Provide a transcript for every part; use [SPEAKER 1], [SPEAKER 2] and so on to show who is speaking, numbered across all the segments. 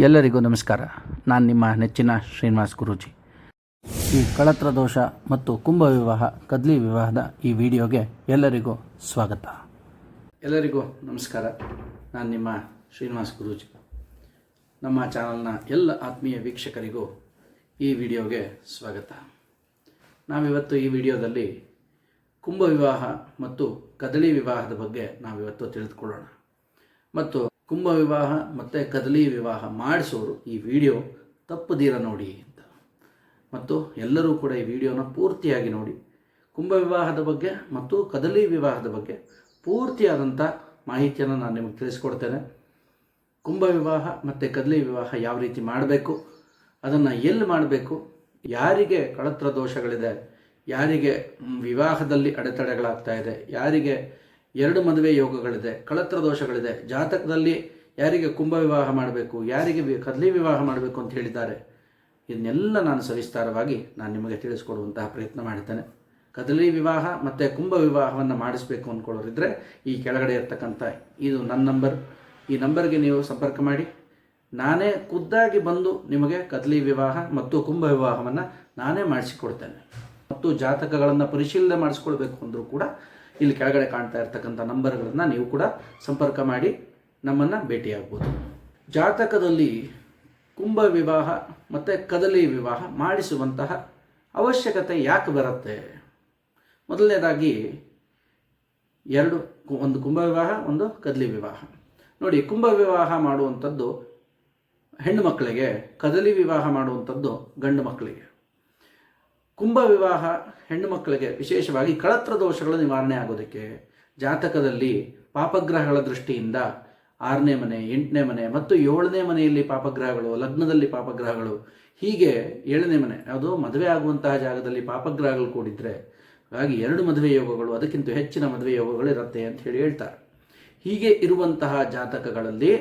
[SPEAKER 1] ಎಲ್ಲರಿಗೂ ನಮಸ್ಕಾರ. ನಾನು ನಿಮ್ಮ ನೆಚ್ಚಿನ ಶ್ರೀನಿವಾಸ್ ಗುರೂಜಿ. ಈ ಕಳತ್ರ ದೋಷ ಮತ್ತು ಕುಂಭ ವಿವಾಹ, ಕದ್ಲಿ ವಿವಾಹದ ಈ ವಿಡಿಯೋಗೆ ಎಲ್ಲರಿಗೂ ಸ್ವಾಗತ. ಎಲ್ಲರಿಗೂ ನಮಸ್ಕಾರ. ನಾನು ನಿಮ್ಮ ಶ್ರೀನಿವಾಸ್ ಗುರೂಜಿ. ನಮ್ಮ ಚಾನಲ್ನ ಎಲ್ಲ ಆತ್ಮೀಯ ವೀಕ್ಷಕರಿಗೂ ಈ ವಿಡಿಯೋಗೆ ಸ್ವಾಗತ. ನಾವಿವತ್ತು ಈ ವಿಡಿಯೋದಲ್ಲಿ ಕುಂಭ ವಿವಾಹ ಮತ್ತು ಕದಳಿ ವಿವಾಹದ ಬಗ್ಗೆ ನಾವಿವತ್ತು ತಿಳಿದುಕೊಳ್ಳೋಣ. ಮತ್ತು ಕುಂಭ ವಿವಾಹ ಮತ್ತು ಕದಳಿ ವಿವಾಹ ಮಾಡಿಸೋರು ಈ ವಿಡಿಯೋ ತಪ್ಪದಿರ ನೋಡಿ ಅಂತ. ಮತ್ತು ಎಲ್ಲರೂ ಕೂಡ ಈ ವಿಡಿಯೋನ ಪೂರ್ತಿಯಾಗಿ ನೋಡಿ. ಕುಂಭ ವಿವಾಹದ ಬಗ್ಗೆ ಮತ್ತು ಕದಳಿ ವಿವಾಹದ ಬಗ್ಗೆ ಪೂರ್ತಿಯಾದಂಥ ಮಾಹಿತಿಯನ್ನು ನಾನು ನಿಮಗೆ ತಿಳಿಸ್ಕೊಡ್ತೇನೆ. ಕುಂಭ ವಿವಾಹ ಮತ್ತು ಕದಳಿ ವಿವಾಹ ಯಾವ ರೀತಿ ಮಾಡಬೇಕು, ಅದನ್ನು ಎಲ್ಲಿ ಮಾಡಬೇಕು, ಯಾರಿಗೆ ಕಳತ್ರ ದೋಷಗಳಿದೆ, ಯಾರಿಗೆ ವಿವಾಹದಲ್ಲಿ ಅಡೆತಡೆಗಳಾಗ್ತಾ ಇದೆ, ಯಾರಿಗೆ ಎರಡು ಮದುವೆ ಯೋಗಗಳಿದೆ, ಕಳತ್ರ ದೋಷಗಳಿದೆ, ಜಾತಕದಲ್ಲಿ ಯಾರಿಗೆ ಕುಂಭ ವಿವಾಹ ಮಾಡಬೇಕು, ಯಾರಿಗೆ ಕದಲಿ ವಿವಾಹ ಮಾಡಬೇಕು ಅಂತ ಹೇಳಿದ್ದಾರೆ, ಇದನ್ನೆಲ್ಲ ನಾನು ಸವಿಸ್ತಾರವಾಗಿ ನಾನು ನಿಮಗೆ ತಿಳಿಸ್ಕೊಡುವಂತಹ ಪ್ರಯತ್ನ ಮಾಡ್ತೇನೆ. ಕದಲಿ ವಿವಾಹ ಮತ್ತು ಕುಂಭ ವಿವಾಹವನ್ನು ಮಾಡಿಸಬೇಕು ಅಂದ್ಕೊಳ್ಳೋರಿದ್ದರೆ ಈ ಕೆಳಗಡೆ ಇರ್ತಕ್ಕಂಥ ಇದು ನನ್ನ ನಂಬರ್. ಈ ನಂಬರ್ಗೆ ನೀವು ಸಂಪರ್ಕ ಮಾಡಿ. ನಾನೇ ಖುದ್ದಾಗಿ ಬಂದು ನಿಮಗೆ ಕದಲಿ ವಿವಾಹ ಮತ್ತು ಕುಂಭ ವಿವಾಹವನ್ನು ನಾನೇ ಮಾಡಿಸಿಕೊಡ್ತೇನೆ. ಮತ್ತು ಜಾತಕಗಳನ್ನು ಪರಿಶೀಲನೆ ಮಾಡಿಸ್ಕೊಳ್ಬೇಕು ಅಂದರೂ ಕೂಡ ಇಲ್ಲಿ ಕೆಳಗಡೆ ಕಾಣ್ತಾ ಇರ್ತಕ್ಕಂಥ ನಂಬರ್ಗಳನ್ನು ನೀವು ಕೂಡ ಸಂಪರ್ಕ ಮಾಡಿ ನಮ್ಮನ್ನು ಭೇಟಿಯಾಗ್ಬೋದು. ಜಾತಕದಲ್ಲಿ ಕುಂಭ ವಿವಾಹ ಮತ್ತು ಕದಲಿ ವಿವಾಹ ಮಾಡಿಸುವಂತಹ ಅವಶ್ಯಕತೆ ಯಾಕೆ ಬರುತ್ತೆ? ಮೊದಲನೇದಾಗಿ ಒಂದು ಕುಂಭ ವಿವಾಹ, ಒಂದು ಕದಲಿ ವಿವಾಹ. ನೋಡಿ, ಕುಂಭ ವಿವಾಹ ಮಾಡುವಂಥದ್ದು ಹೆಣ್ಣು ಮಕ್ಕಳಿಗೆ, ಕದಲಿ ವಿವಾಹ ಮಾಡುವಂಥದ್ದು ಗಂಡು ಮಕ್ಕಳಿಗೆ. ಕುಂಭ ವಿವಾಹ ಹೆಣ್ಣು ಮಕ್ಕಳಿಗೆ ವಿಶೇಷವಾಗಿ ಕಳತ್ರ ದೋಷಗಳ ನಿವಾರಣೆ ಆಗೋದಕ್ಕೆ, ಜಾತಕದಲ್ಲಿ ಪಾಪಗ್ರಹಗಳ ದೃಷ್ಟಿಯಿಂದ 6ನೇ ಮನೆ, 8ನೇ ಮನೆ ಮತ್ತು 7ನೇ ಮನೆಯಲ್ಲಿ ಪಾಪಗ್ರಹಗಳು, ಲಗ್ನದಲ್ಲಿ ಪಾಪಗ್ರಹಗಳು, ಹೀಗೆ 7ನೇ ಮನೆ ಅದು ಮದುವೆ ಆಗುವಂತಹ ಜಾಗದಲ್ಲಿ ಪಾಪಗ್ರಹಗಳು ಕೂಡಿದ್ರೆ ಹಾಗಾಗಿ 2 ಮದುವೆ ಯೋಗಗಳು, ಅದಕ್ಕಿಂತ ಹೆಚ್ಚಿನ ಮದುವೆ ಯೋಗಗಳು ಇರುತ್ತೆ ಅಂತ ಹೇಳ್ತಾರೆ. ಹೀಗೆ ಇರುವಂತಹ ಜಾತಕಗಳಲ್ಲಿ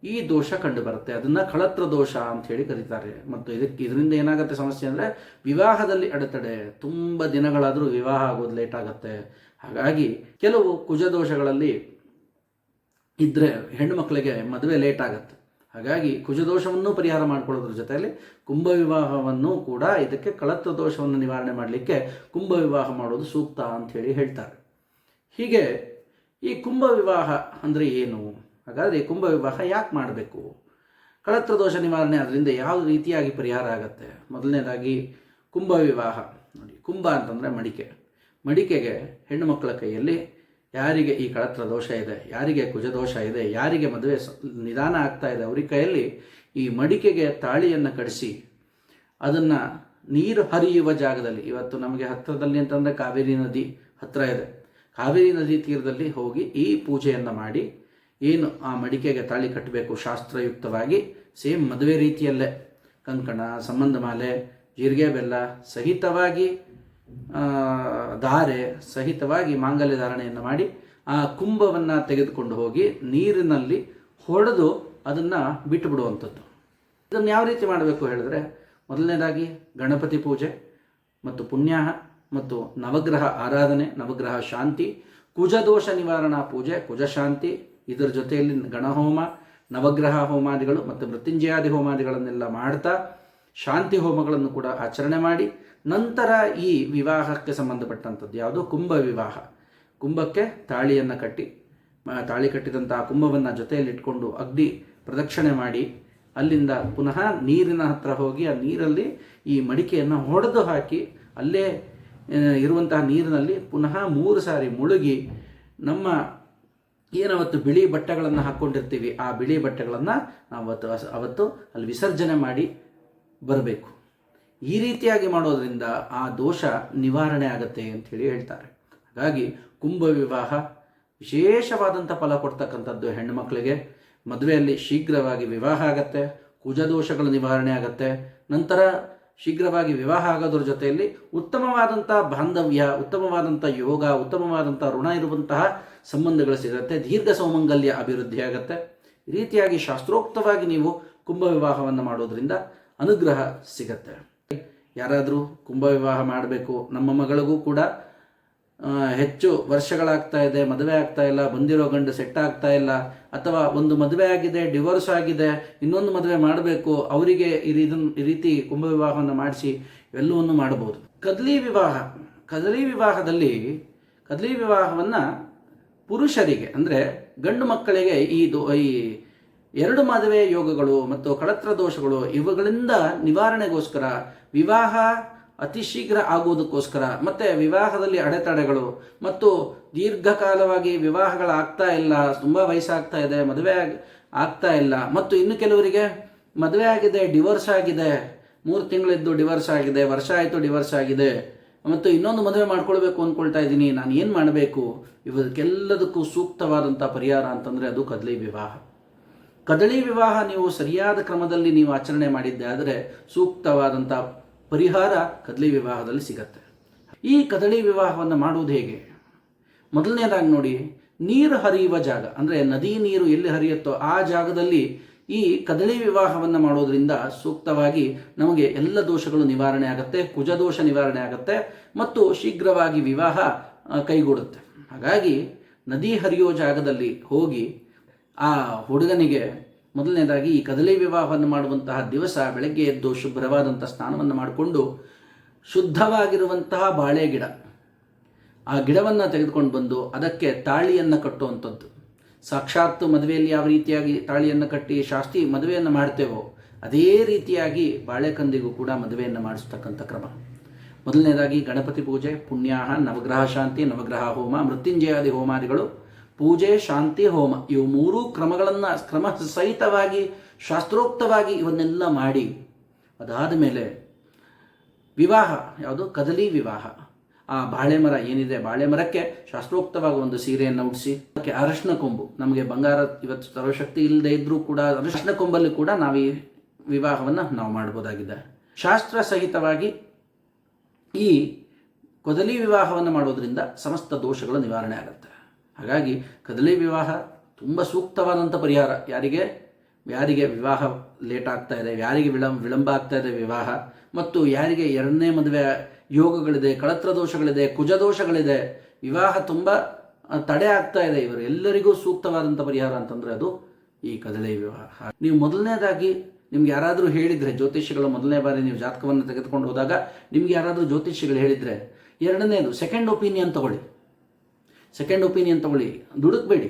[SPEAKER 1] ಈ ದೋಷ ಕಂಡು ಬರುತ್ತೆ. ಅದನ್ನು ಕಳತ್ರ ದೋಷ ಅಂತ ಹೇಳಿ ಕರೀತಾರೆ. ಮತ್ತು ಇದರಿಂದ ಏನಾಗುತ್ತೆ ಸಮಸ್ಯೆ ಅಂದರೆ ವಿವಾಹದಲ್ಲಿ ಅಡೆತಡೆ, ತುಂಬ ದಿನಗಳಾದರೂ ವಿವಾಹ ಆಗೋದು ಲೇಟ್ ಆಗುತ್ತೆ. ಹಾಗಾಗಿ ಕೆಲವು ಕುಜದೋಷಗಳಲ್ಲಿ ಇದ್ದರೆ ಹೆಣ್ಣು ಮಕ್ಕಳಿಗೆ ಮದುವೆ ಲೇಟ್ ಆಗುತ್ತೆ. ಹಾಗಾಗಿ ಕುಜದೋಷವನ್ನು ಪರಿಹಾರ ಮಾಡ್ಕೊಳ್ಳೋದ್ರ ಜೊತೆಯಲ್ಲಿ ಕುಂಭ ವಿವಾಹವನ್ನು ಕೂಡ, ಇದಕ್ಕೆ ಕಳತ್ರ ದೋಷವನ್ನು ನಿವಾರಣೆ ಮಾಡಲಿಕ್ಕೆ ಕುಂಭ ವಿವಾಹ ಮಾಡೋದು ಸೂಕ್ತ ಅಂಥೇಳಿ ಹೇಳ್ತಾರೆ. ಹೀಗೆ ಈ ಕುಂಭ ವಿವಾಹ ಅಂದರೆ ಏನು? ಹಾಗಾದರೆ ಕುಂಭ ವಿವಾಹ ಯಾಕೆ ಮಾಡಬೇಕು? ಕಳತ್ರ ದೋಷ ನಿವಾರಣೆ ಅದರಿಂದ ಯಾವ ರೀತಿಯಾಗಿ ಪರಿಹಾರ ಆಗುತ್ತೆ? ಮೊದಲನೇದಾಗಿ ಕುಂಭ ವಿವಾಹ ನೋಡಿ, ಕುಂಭ ಅಂತಂದರೆ ಮಡಿಕೆ. ಮಡಿಕೆಗೆ ಹೆಣ್ಣು ಮಕ್ಕಳ ಕೈಯಲ್ಲಿ ಯಾರಿಗೆ ಈ ಕಳತ್ರ ದೋಷ ಇದೆ, ಯಾರಿಗೆ ಕುಜದೋಷ ಇದೆ, ಯಾರಿಗೆ ಮದುವೆ ನಿಧಾನ ಆಗ್ತಾ ಇದೆ, ಅವ್ರ ಕೈಯಲ್ಲಿ ಈ ಮಡಿಕೆಗೆ ತಾಳಿಯನ್ನು ಕಡಿಸಿ ಅದನ್ನು ನೀರು ಹರಿಯುವ ಜಾಗದಲ್ಲಿ, ಇವತ್ತು ನಮಗೆ ಹತ್ತಿರದಲ್ಲಿ ಅಂತಂದರೆ ಕಾವೇರಿ ನದಿ ಹತ್ತಿರ ಇದೆ, ಕಾವೇರಿ ನದಿ ತೀರದಲ್ಲಿ ಹೋಗಿ ಈ ಪೂಜೆಯನ್ನು ಮಾಡಿ, ಏನು ಆ ಮಡಿಕೆಗೆ ತಾಳಿ ಕಟ್ಟಬೇಕು ಶಾಸ್ತ್ರಯುಕ್ತವಾಗಿ, ಸೇಮ್ ಮದುವೆ ರೀತಿಯಲ್ಲೇ ಕಂಕಣ, ಸಂಬಂಧ ಮಾಲೆ, ಜೀರಿಗೆ ಬೆಲ್ಲ ಸಹಿತವಾಗಿ, ಧಾರೆ ಸಹಿತವಾಗಿ ಮಾಂಗಲ್ಯ ಧಾರಣೆಯನ್ನು ಮಾಡಿ ಆ ಕುಂಭವನ್ನು ತೆಗೆದುಕೊಂಡು ಹೋಗಿ ನೀರಿನಲ್ಲಿ ಹೊಡೆದು ಅದನ್ನು ಬಿಟ್ಟು ಬಿಡುವಂಥದ್ದು. ಇದನ್ನು ಯಾವ ರೀತಿ ಮಾಡಬೇಕು ಹೇಳಿದ್ರೆ, ಮೊದಲನೇದಾಗಿ ಗಣಪತಿ ಪೂಜೆ ಮತ್ತು ಪುಣ್ಯಾಹ ಮತ್ತು ನವಗ್ರಹ ಆರಾಧನೆ, ನವಗ್ರಹ ಶಾಂತಿ, ಕುಜದೋಷ ನಿವಾರಣಾ ಪೂಜೆ, ಕುಜಶಾಂತಿ, ಇದರ ಜೊತೆಯಲ್ಲಿ ಗಣಹೋಮ, ನವಗ್ರಹ ಹೋಮಾದಿಗಳು ಮತ್ತು ಮೃತ್ಯುಂಜಯಾದಿ ಹೋಮಾದಿಗಳನ್ನೆಲ್ಲ ಮಾಡ್ತಾ ಶಾಂತಿ ಹೋಮಗಳನ್ನು ಕೂಡ ಆಚರಣೆ ಮಾಡಿ, ನಂತರ ಈ ವಿವಾಹಕ್ಕೆ ಸಂಬಂಧಪಟ್ಟಂಥದ್ದು ಯಾವುದು ಕುಂಭ ವಿವಾಹ, ಕುಂಭಕ್ಕೆ ತಾಳಿಯನ್ನು ಕಟ್ಟಿ, ತಾಳಿ ಕಟ್ಟಿದಂತಹ ಕುಂಭವನ್ನು ಜೊತೆಯಲ್ಲಿಟ್ಕೊಂಡು ಅಗ್ನಿ ಪ್ರದಕ್ಷಿಣೆ ಮಾಡಿ, ಅಲ್ಲಿಂದ ಪುನಃ ನೀರಿನ ಹತ್ರ ಹೋಗಿ ಆ ನೀರಲ್ಲಿ ಈ ಮಡಿಕೆಯನ್ನು ಹೊಡೆದು ಹಾಕಿ, ಅಲ್ಲೇ ಇರುವಂತಹ ನೀರಿನಲ್ಲಿ ಪುನಃ 3 ಸಾರಿ ಮುಳುಗಿ, ನಮ್ಮ ಏನವತ್ತು ಬಿಳಿ ಬಟ್ಟೆಗಳನ್ನು ಹಾಕ್ಕೊಂಡಿರ್ತೀವಿ ಆ ಬಿಳಿ ಬಟ್ಟೆಗಳನ್ನು ನಾವು ಅವತ್ತು ಅಲ್ಲಿ ವಿಸರ್ಜನೆ ಮಾಡಿ ಬರಬೇಕು. ಈ ರೀತಿಯಾಗಿ ಮಾಡೋದ್ರಿಂದ ಆ ದೋಷ ನಿವಾರಣೆ ಆಗುತ್ತೆ ಅಂಥೇಳಿ ಹೇಳ್ತಾರೆ. ಹಾಗಾಗಿ ಕುಂಭ ವಿವಾಹ ವಿಶೇಷವಾದಂಥ ಫಲ ಕೊಡ್ತಕ್ಕಂಥದ್ದು. ಹೆಣ್ಣು ಮಕ್ಕಳಿಗೆ ಮದುವೆಯಲ್ಲಿ ಶೀಘ್ರವಾಗಿ ವಿವಾಹ ಆಗತ್ತೆ, ಕುಜದೋಷಗಳ ನಿವಾರಣೆ ಆಗತ್ತೆ, ನಂತರ ಶೀಘ್ರವಾಗಿ ವಿವಾಹ ಆಗೋದ್ರ ಜೊತೆಯಲ್ಲಿ ಉತ್ತಮವಾದಂಥ ಬಾಂಧವ್ಯ, ಉತ್ತಮವಾದಂಥ ಯೋಗ, ಉತ್ತಮವಾದಂಥ ಋಣ ಇರುವಂತಹ ಸಂಬಂಧಗಳು ಸಿಗುತ್ತೆ, ದೀರ್ಘ ಸೌಮಂಗಲ್ಯ ಅಭಿವೃದ್ಧಿ ಆಗುತ್ತೆ. ಈ ರೀತಿಯಾಗಿ ಶಾಸ್ತ್ರೋಕ್ತವಾಗಿ ನೀವು ಕುಂಭ ವಿವಾಹವನ್ನು ಮಾಡೋದ್ರಿಂದ ಅನುಗ್ರಹ ಸಿಗತ್ತೆ. ಯಾರಾದರೂ ಕುಂಭ ವಿವಾಹ ಮಾಡಬೇಕು, ನಮ್ಮ ಮಗಳಿಗೂ ಕೂಡ ಹೆಚ್ಚು ವರ್ಷಗಳಾಗ್ತಾ ಇದೆ, ಮದುವೆ ಆಗ್ತಾ ಇಲ್ಲ, ಬಂದಿರೋ ಗಂಡು ಸೆಟ್ ಆಗ್ತಾ ಇಲ್ಲ ಅಥವಾ ಒಂದು ಮದುವೆ ಆಗಿದೆ, ಡಿವೋರ್ಸ್ ಆಗಿದೆ, ಇನ್ನೊಂದು ಮದುವೆ ಮಾಡಬೇಕು, ಅವರಿಗೆ ಈ ರೀತಿ ಕುಂಭ ವಿವಾಹವನ್ನು ಮಾಡಿಸಿ ಎಲ್ಲವನ್ನು ಮಾಡಬಹುದು. ಕದಲಿ ವಿವಾಹವನ್ನು ಪುರುಷರಿಗೆ ಅಂದರೆ ಗಂಡು ಮಕ್ಕಳಿಗೆ ಈ 2 ಮದುವೆ ಯೋಗಗಳು ಮತ್ತು ಕಳತ್ರ ದೋಷಗಳು ಇವುಗಳಿಂದ ನಿವಾರಣೆಗೋಸ್ಕರ, ವಿವಾಹ ಅತಿ ಶೀಘ್ರ ಆಗುವುದಕ್ಕೋಸ್ಕರ, ಮತ್ತು ವಿವಾಹದಲ್ಲಿ ಅಡೆತಡೆಗಳು ಮತ್ತು ದೀರ್ಘಕಾಲವಾಗಿ ವಿವಾಹಗಳಾಗ್ತಾ ಇಲ್ಲ, ತುಂಬ ವಯಸ್ಸಾಗ್ತಾ ಇದೆ, ಮದುವೆ ಆಗ್ತಾ ಇಲ್ಲ, ಮತ್ತು ಇನ್ನು ಕೆಲವರಿಗೆ ಮದುವೆ ಆಗಿದೆ, ಡಿವೋರ್ಸ್ ಆಗಿದೆ, 3 ತಿಂಗಳಿದ್ದು ಡಿವೋರ್ಸ್ ಆಗಿದೆ, ವರ್ಷ ಆಯಿತು ಡಿವೋರ್ಸ್ ಆಗಿದೆ, ಮತ್ತು ಇನ್ನೊಂದು ಮದುವೆ ಮಾಡ್ಕೊಳ್ಬೇಕು ಅಂದ್ಕೊಳ್ತಾ ಇದ್ದೀನಿ, ನಾನು ಏನು ಮಾಡಬೇಕು? ಇವಕ್ಕೆಲ್ಲದಕ್ಕೂ ಸೂಕ್ತವಾದಂಥ ಪರಿಹಾರ ಅಂತಂದರೆ ಅದು ಕದಳಿ ವಿವಾಹ ನೀವು ಸರಿಯಾದ ಕ್ರಮದಲ್ಲಿ ನೀವು ಆಚರಣೆ ಮಾಡಿದ್ದೆ ಆದರೆ ಸೂಕ್ತವಾದಂಥ ಪರಿಹಾರ ಕದಳಿ ವಿವಾಹದಲ್ಲಿ ಸಿಗತ್ತೆ. ಈ ಕದಳಿ ವಿವಾಹವನ್ನು ಮಾಡುವುದು ಹೇಗೆ? ಮೊದಲನೇದಾಗಿ ನೋಡಿ, ನೀರು ಹರಿಯುವ ಜಾಗ ಅಂದರೆ ನದಿ ನೀರು ಎಲ್ಲಿ ಹರಿಯುತ್ತೋ ಆ ಜಾಗದಲ್ಲಿ ಈ ಕದಳಿ ವಿವಾಹವನ್ನು ಮಾಡೋದ್ರಿಂದ ಸೂಕ್ತವಾಗಿ ನಮಗೆ ಎಲ್ಲ ದೋಷಗಳು ನಿವಾರಣೆ ಆಗುತ್ತೆ, ಕುಜದೋಷ ನಿವಾರಣೆ ಆಗುತ್ತೆ ಮತ್ತು ಶೀಘ್ರವಾಗಿ ವಿವಾಹ ಕೈಗೂಡುತ್ತೆ. ಹಾಗಾಗಿ ನದಿ ಹರಿಯೋ ಜಾಗದಲ್ಲಿ ಹೋಗಿ ಆ ಹುಡುಗನಿಗೆ ಮೊದಲನೇದಾಗಿ ಈ ಕದಳಿ ವಿವಾಹವನ್ನು ಮಾಡುವಂತಹ ದಿವಸ ಬೆಳಗ್ಗೆ ಎದ್ದು ಶುಭ್ರವಾದಂಥ ಸ್ನಾನವನ್ನು ಮಾಡಿಕೊಂಡು ಶುದ್ಧವಾಗಿರುವಂತಹ ಬಾಳೆ ಗಿಡ, ಆ ಗಿಡವನ್ನು ತೆಗೆದುಕೊಂಡು ಬಂದು ಅದಕ್ಕೆ ತಾಳಿಯನ್ನು ಕಟ್ಟುವಂಥದ್ದು. ಸಾಕ್ಷಾತ್ ಮದುವೆಯಲ್ಲಿ ಯಾವ ರೀತಿಯಾಗಿ ತಾಳಿಯನ್ನು ಕಟ್ಟಿ ಶಾಸ್ತಿ ಮದುವೆಯನ್ನು ಮಾಡ್ತೇವೋ ಅದೇ ರೀತಿಯಾಗಿ ಬಾಳೆಕಂದಿಗೂ ಕೂಡ ಮದುವೆಯನ್ನು ಮಾಡಿಸ್ತಕ್ಕಂಥ ಕ್ರಮ. ಮೊದಲನೇದಾಗಿ ಗಣಪತಿ ಪೂಜೆ, ಪುಣ್ಯಾಹ, ನವಗ್ರಹ ಶಾಂತಿ, ನವಗ್ರಹ ಹೋಮ, ಮೃತ್ಯುಂಜಯಾದಿ ಹೋಮಾದಿಗಳು, ಪೂಜೆ, ಶಾಂತಿ, ಹೋಮ, ಇವು 3 ಕ್ರಮಗಳನ್ನು ಕ್ರಮ ಸಹಿತವಾಗಿ ಶಾಸ್ತ್ರೋಕ್ತವಾಗಿ ಇವನ್ನೆಲ್ಲ ಮಾಡಿ ಅದಾದ ಮೇಲೆ ವಿವಾಹ ಯಾವುದು ಕದಲಿ ವಿವಾಹ. ಆ ಬಾಳೆ ಮರ ಏನಿದೆ, ಬಾಳೆ ಮರಕ್ಕೆ ಶಾಸ್ತ್ರೋಕ್ತವಾಗಿ ಒಂದು ಸೀರೆಯನ್ನು ಉಡಿಸಿ ಅದಕ್ಕೆ ಅರಶಿನ ಕೊಂಬು, ನಮಗೆ ಬಂಗಾರ ಇವತ್ತು ಸರ್ವಶಕ್ತಿ ಇಲ್ಲದೆ ಇದ್ದರೂ ಕೂಡ ಅರಶಿನ ಕೊಂಬಲ್ಲಿ ಕೂಡ ನಾವು ಈ ವಿವಾಹವನ್ನು ನಾವು ಮಾಡ್ಬೋದಾಗಿದೆ. ಶಾಸ್ತ್ರ ಸಹಿತವಾಗಿ ಈ ಕದಲಿ ವಿವಾಹವನ್ನು ಮಾಡೋದ್ರಿಂದ ಸಮಸ್ತ ದೋಷಗಳು ನಿವಾರಣೆ ಆಗುತ್ತೆ. ಹಾಗಾಗಿ ಕದಲಿ ವಿವಾಹ ತುಂಬ ಸೂಕ್ತವಾದಂಥ ಪರಿಹಾರ. ಯಾರಿಗೆ ವಿವಾಹ ಲೇಟ್ ಆಗ್ತಾ ಇದೆ, ಯಾರಿಗೆ ವಿಳಂಬ ಆಗ್ತಾ ಇದೆ ವಿವಾಹ, ಮತ್ತು ಯಾರಿಗೆ 2ನೇ ಮದುವೆ ಯೋಗಗಳಿದೆ, ಕಳತ್ರ ದೋಷಗಳಿದೆ, ಕುಜದೋಷಗಳಿದೆ, ವಿವಾಹ ತುಂಬ ತಡೆ ಆಗ್ತಾ ಇದೆ, ಇವರು ಎಲ್ಲರಿಗೂ ಸೂಕ್ತವಾದಂಥ ಪರಿಹಾರ ಅಂತಂದರೆ ಅದು ಈ ಕದಲಿ ವಿವಾಹ. ನೀವು ಮೊದಲನೇದಾಗಿ ನಿಮ್ಗೆ ಯಾರಾದರೂ ಹೇಳಿದರೆ, ಜ್ಯೋತಿಷಿಗಳು ಮೊದಲನೇ ಬಾರಿ ನೀವು ಜಾತಕವನ್ನು ತೆಗೆದುಕೊಂಡು ಹೋದಾಗ ನಿಮ್ಗೆ ಯಾರಾದರೂ ಜ್ಯೋತಿಷಿಗಳು ಹೇಳಿದರೆ, ಎರಡನೇದು ಸೆಕೆಂಡ್ ಒಪಿನಿಯನ್ ತಗೊಳ್ಳಿ, ದುಡುಕ್ಬೇಡಿ.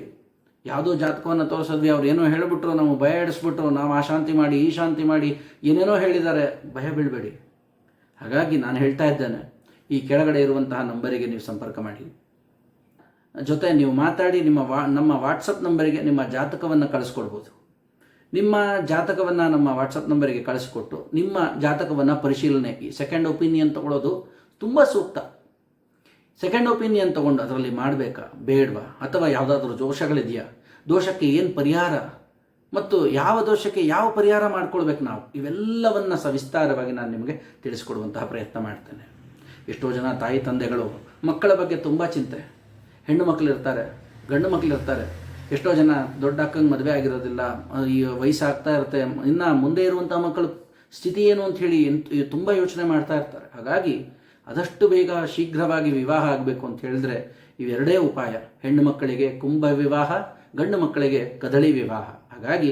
[SPEAKER 1] ಯಾವುದೋ ಜಾತಕವನ್ನು ತೋರಿಸಿದ್ವಿ, ಅವ್ರು ಏನೋ ಹೇಳಿಬಿಟ್ರು, ನಾವು ಭಯ ಇಡಿಸ್ಬಿಟ್ರು, ನಾವು ಆ ಶಾಂತಿ ಮಾಡಿ ಈ ಶಾಂತಿ ಮಾಡಿ ಏನೇನೋ ಹೇಳಿದ್ದಾರೆ, ಭಯ ಬೀಳಬೇಡಿ. ಹಾಗಾಗಿ ನಾನು ಹೇಳ್ತಾ ಇದ್ದೇನೆ, ಈ ಕೆಳಗಡೆ ಇರುವಂತಹ ನಂಬರಿಗೆ ನೀವು ಸಂಪರ್ಕ ಮಾಡಿ, ಜೊತೆ ನೀವು ಮಾತಾಡಿ ನಮ್ಮ ವಾಟ್ಸಪ್ ನಂಬರಿಗೆ ನಿಮ್ಮ ಜಾತಕವನ್ನು ಕಳಿಸ್ಕೊಡ್ಬೋದು. ನಿಮ್ಮ ಜಾತಕವನ್ನು ನಮ್ಮ ವಾಟ್ಸಪ್ ನಂಬರಿಗೆ ಕಳಿಸ್ಕೊಟ್ಟು ನಿಮ್ಮ ಜಾತಕವನ್ನು ಪರಿಶೀಲನೆ, ಈ ಸೆಕೆಂಡ್ ಒಪಿನಿಯನ್ ತಗೊಳ್ಳೋದು ತುಂಬ ಸೂಕ್ತ. ಸೆಕೆಂಡ್ ಒಪಿನಿಯನ್ ತೊಗೊಂಡು ಅದರಲ್ಲಿ ಮಾಡಬೇಕಾ ಬೇಡವಾ, ಅಥವಾ ಯಾವುದಾದ್ರೂ ದೋಷಗಳಿದೆಯಾ, ದೋಷಕ್ಕೆ ಏನು ಪರಿಹಾರ ಮತ್ತು ಯಾವ ದೋಷಕ್ಕೆ ಯಾವ ಪರಿಹಾರ ಮಾಡ್ಕೊಳ್ಬೇಕು ನಾವು, ಇವೆಲ್ಲವನ್ನು ಸವಿಸ್ತಾರವಾಗಿ ನಾನು ನಿಮಗೆ ತಿಳಿಸ್ಕೊಡುವಂತಹ ಪ್ರಯತ್ನ ಮಾಡ್ತೇನೆ. ಎಷ್ಟೋ ಜನ ತಾಯಿ ತಂದೆಗಳು ಮಕ್ಕಳ ಬಗ್ಗೆ ತುಂಬ ಚಿಂತೆ, ಹೆಣ್ಣು ಮಕ್ಕಳಿರ್ತಾರೆ, ಗಂಡು ಮಕ್ಕಳಿರ್ತಾರೆ. ಎಷ್ಟೋ ಜನ ದೊಡ್ಡ ಅಕ್ಕಂಗೆ ಮದುವೆ ಆಗಿರೋದಿಲ್ಲ, ಈ ವಯಸ್ಸಾಗ್ತಾ ಇರುತ್ತೆ, ಇನ್ನು ಮುಂದೆ ಇರುವಂಥ ಮಕ್ಕಳ ಸ್ಥಿತಿ ಏನು ಅಂಥೇಳಿ ತುಂಬ ಯೋಚನೆ ಮಾಡ್ತಾ ಇರ್ತಾರೆ. ಹಾಗಾಗಿ ಆದಷ್ಟು ಬೇಗ ಶೀಘ್ರವಾಗಿ ವಿವಾಹ ಆಗಬೇಕು ಅಂತ ಹೇಳಿದ್ರೆ ಇವೆರಡೇ ಉಪಾಯ. ಹೆಣ್ಣು ಮಕ್ಕಳಿಗೆ ಕುಂಭ ವಿವಾಹ, ಗಂಡು ಮಕ್ಕಳಿಗೆ ಕದಳಿ ವಿವಾಹ. ಹಾಗಾಗಿ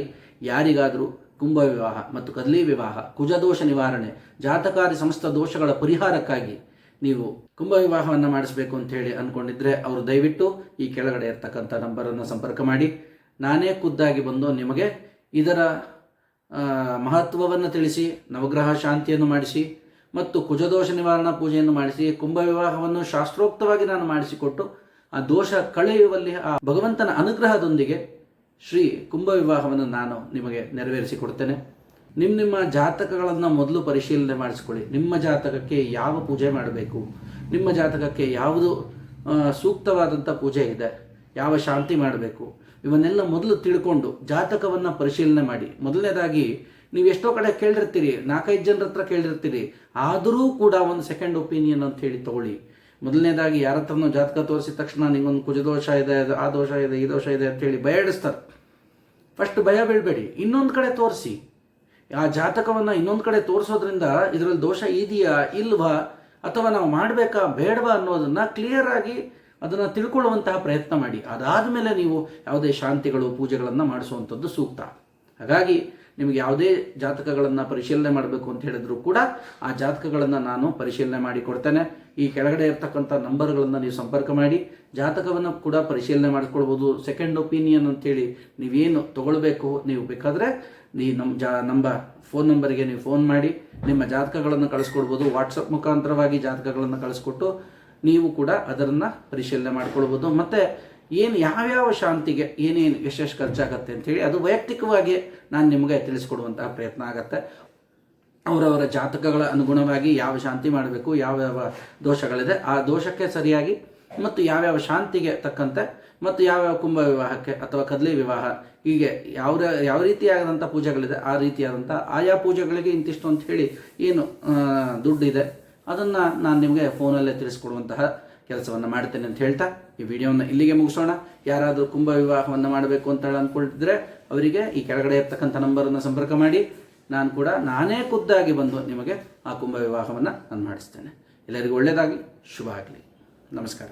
[SPEAKER 1] ಯಾರಿಗಾದರೂ ಕುಂಭ ವಿವಾಹ ಮತ್ತು ಕದಳಿ ವಿವಾಹ, ಕುಜದೋಷ ನಿವಾರಣೆ, ಜಾತಕಾದಿ ಸಮಸ್ತ ದೋಷಗಳ ಪರಿಹಾರಕ್ಕಾಗಿ ನೀವು ಕುಂಭ ವಿವಾಹವನ್ನು ಮಾಡಿಸಬೇಕು ಅಂಥೇಳಿ ಅಂದ್ಕೊಂಡಿದ್ರೆ ಅವರು ದಯವಿಟ್ಟು ಈ ಕೆಳಗಡೆ ಇರ್ತಕ್ಕಂಥ ನಂಬರನ್ನು ಸಂಪರ್ಕ ಮಾಡಿ, ನಾನೇ ಖುದ್ದಾಗಿ ಬಂದು ನಿಮಗೆ ಇದರ ಮಹತ್ವವನ್ನು ತಿಳಿಸಿ, ನವಗ್ರಹ ಶಾಂತಿಯನ್ನು ಮಾಡಿಸಿ ಮತ್ತು ಕುಜದೋಷ ನಿವಾರಣಾ ಪೂಜೆಯನ್ನು ಮಾಡಿಸಿ, ಕುಂಭ ವಿವಾಹವನ್ನು ಶಾಸ್ತ್ರೋಕ್ತವಾಗಿ ನಾನು ಮಾಡಿಸಿಕೊಟ್ಟು ಆ ದೋಷ ಕಳೆಯುವಲ್ಲಿ ಆ ಭಗವಂತನ ಅನುಗ್ರಹದೊಂದಿಗೆ ಶ್ರೀ ಕುಂಭ ವಿವಾಹವನ್ನು ನಾನು ನಿಮಗೆ ನೆರವೇರಿಸಿಕೊಡ್ತೇನೆ. ನಿಮ್ಮ ಜಾತಕಗಳನ್ನು ಮೊದಲು ಪರಿಶೀಲನೆ ಮಾಡಿಸ್ಕೊಳ್ಳಿ. ನಿಮ್ಮ ಜಾತಕಕ್ಕೆ ಯಾವ ಪೂಜೆ ಮಾಡಬೇಕು, ನಿಮ್ಮ ಜಾತಕಕ್ಕೆ ಯಾವುದು ಸೂಕ್ತವಾದಂಥ ಪೂಜೆ ಇದೆ, ಯಾವ ಶಾಂತಿ ಮಾಡಬೇಕು, ಇವನ್ನೆಲ್ಲ ಮೊದಲು ತಿಳ್ಕೊಂಡು ಜಾತಕವನ್ನು ಪರಿಶೀಲನೆ ಮಾಡಿ. ಮೊದಲನೇದಾಗಿ ನೀವು ಎಷ್ಟೋ ಕಡೆ ಕೇಳಿರ್ತೀರಿ, 4-5 ಜನರ ಹತ್ರ ಕೇಳಿರ್ತೀರಿ, ಆದರೂ ಕೂಡ ಒಂದು ಸೆಕೆಂಡ್ ಒಪಿನಿಯನ್ ಅಂತ ಹೇಳಿ ತಗೊಳ್ಳಿ. ಮೊದಲನೇದಾಗಿ ಯಾರ ಹತ್ರನೂ ಜಾತಕ ತೋರಿಸಿದ ತಕ್ಷಣ ನಿಮಗೊಂದು ಕುಜದೋಷ ಇದೆ, ಆ ದೋಷ ಇದೆ, ಈ ದೋಷ ಇದೆ ಅಂತೇಳಿ ಭಯ ಇಡಿಸ್ತಾರೆ. ಫಸ್ಟ್ ಭಯ ಬೀಳಬೇಡಿ, ಇನ್ನೊಂದು ಕಡೆ ತೋರಿಸಿ. ಆ ಜಾತಕವನ್ನು ಇನ್ನೊಂದು ಕಡೆ ತೋರಿಸೋದ್ರಿಂದ ಇದರಲ್ಲಿ ದೋಷ ಇದೆಯಾ ಇಲ್ವಾ, ಅಥವಾ ನಾವು ಮಾಡಬೇಕಾ ಬೇಡವಾ ಅನ್ನೋದನ್ನು ಕ್ಲಿಯರಾಗಿ ಅದನ್ನು ತಿಳ್ಕೊಳ್ಳುವಂತಹ ಪ್ರಯತ್ನ ಮಾಡಿ. ಅದಾದ ಮೇಲೆ ನೀವು ಯಾವುದೇ ಶಾಂತಿಗಳು ಪೂಜೆಗಳನ್ನು ಮಾಡಿಸುವಂಥದ್ದು ಸೂಕ್ತ. ಹಾಗಾಗಿ ನಿಮಗೆ ಯಾವುದೇ ಜಾತಕಗಳನ್ನು ಪರಿಶೀಲನೆ ಮಾಡಬೇಕು ಅಂತ ಹೇಳಿದ್ರು ಕೂಡ ಆ ಜಾತಕಗಳನ್ನು ನಾನು ಪರಿಶೀಲನೆ ಮಾಡಿ ಕೊಡ್ತೇನೆ. ಈ ಕೆಳಗಡೆ ಇರ್ತಕ್ಕಂಥ ನಂಬರ್ಗಳನ್ನು ನೀವು ಸಂಪರ್ಕ ಮಾಡಿ ಜಾತಕವನ್ನು ಕೂಡ ಪರಿಶೀಲನೆ ಮಾಡಿಕೊಳ್ಬೋದು. ಸೆಕೆಂಡ್ ಒಪಿನಿಯನ್ ಅಂತೇಳಿ ನೀವೇನು ತೊಗೊಳ್ಬೇಕು, ನೀವು ಬೇಕಾದರೆ ನಮ್ಮ ಫೋನ್ ನಂಬರಿಗೆ ನೀವು ಫೋನ್ ಮಾಡಿ ನಿಮ್ಮ ಜಾತಕಗಳನ್ನು ಕಳಿಸ್ಕೊಡ್ಬೋದು. ವಾಟ್ಸಪ್ ಮುಖಾಂತರವಾಗಿ ಜಾತಕಗಳನ್ನು ಕಳಿಸ್ಕೊಟ್ಟು ನೀವು ಕೂಡ ಅದನ್ನು ಪರಿಶೀಲನೆ ಮಾಡ್ಕೊಳ್ಬೋದು. ಮತ್ತು ಯಾವ್ಯಾವ ಶಾಂತಿಗೆ ಏನೇನು ಎಷ್ಟೆಷ್ಟು ಖರ್ಚಾಗತ್ತೆ ಅಂಥೇಳಿ ಅದು ವೈಯಕ್ತಿಕವಾಗಿ ನಾನು ನಿಮಗೆ ತಿಳಿಸ್ಕೊಡುವಂತಹ ಪ್ರಯತ್ನ ಆಗುತ್ತೆ. ಅವರವರ ಜಾತಕಗಳ ಅನುಗುಣವಾಗಿ ಯಾವ ಶಾಂತಿ ಮಾಡಬೇಕು, ಯಾವ್ಯಾವ ದೋಷಗಳಿದೆ ಆ ದೋಷಕ್ಕೆ ಸರಿಯಾಗಿ ಮತ್ತು ಯಾವ್ಯಾವ ಶಾಂತಿಗೆ ತಕ್ಕಂತೆ ಮತ್ತು ಯಾವ್ಯಾವ ಕುಂಭ ವಿವಾಹಕ್ಕೆ ಅಥವಾ ಕದಲಿ ವಿವಾಹ ಹೀಗೆ ಯಾವ ರೀತಿಯಾದಂಥ ಪೂಜೆಗಳಿದೆ ಆ ರೀತಿಯಾದಂಥ ಆಯಾ ಪೂಜೆಗಳಿಗೆ ಇಂತಿಷ್ಟು ಅಂತ ಹೇಳಿ ಏನು ದುಡ್ಡಿದೆ ಅದನ್ನು ನಾನು ನಿಮಗೆ ಫೋನಲ್ಲೇ ತಿಳಿಸ್ಕೊಡುವಂತಹ ಕೆಲಸವನ್ನು ಮಾಡ್ತೇನೆ ಅಂತ ಹೇಳ್ತಾ ಈ ವಿಡಿಯೋವನ್ನು ಇಲ್ಲಿಗೆ ಮುಗಿಸೋಣ. ಯಾರಾದರೂ ಕುಂಭ ವಿವಾಹವನ್ನು ಮಾಡಬೇಕು ಅಂತ ಅಂದ್ಕೊಳ್ತಿದ್ರೆ ಅವರಿಗೆ ಈ ಕೆಳಗಡೆ ಇರ್ತಕ್ಕಂಥ ನಂಬರನ್ನು ಸಂಪರ್ಕ ಮಾಡಿ ನಾನೇ ಖುದ್ದಾಗಿ ಬಂದು ನಿಮಗೆ ಆ ಕುಂಭ ವಿವಾಹವನ್ನು ನಾನು ಮಾಡಿಸ್ತೇನೆ. ಎಲ್ಲರಿಗೂ ಒಳ್ಳೆಯದಾಗಲಿ, ಶುಭ ಆಗಲಿ. ನಮಸ್ಕಾರ.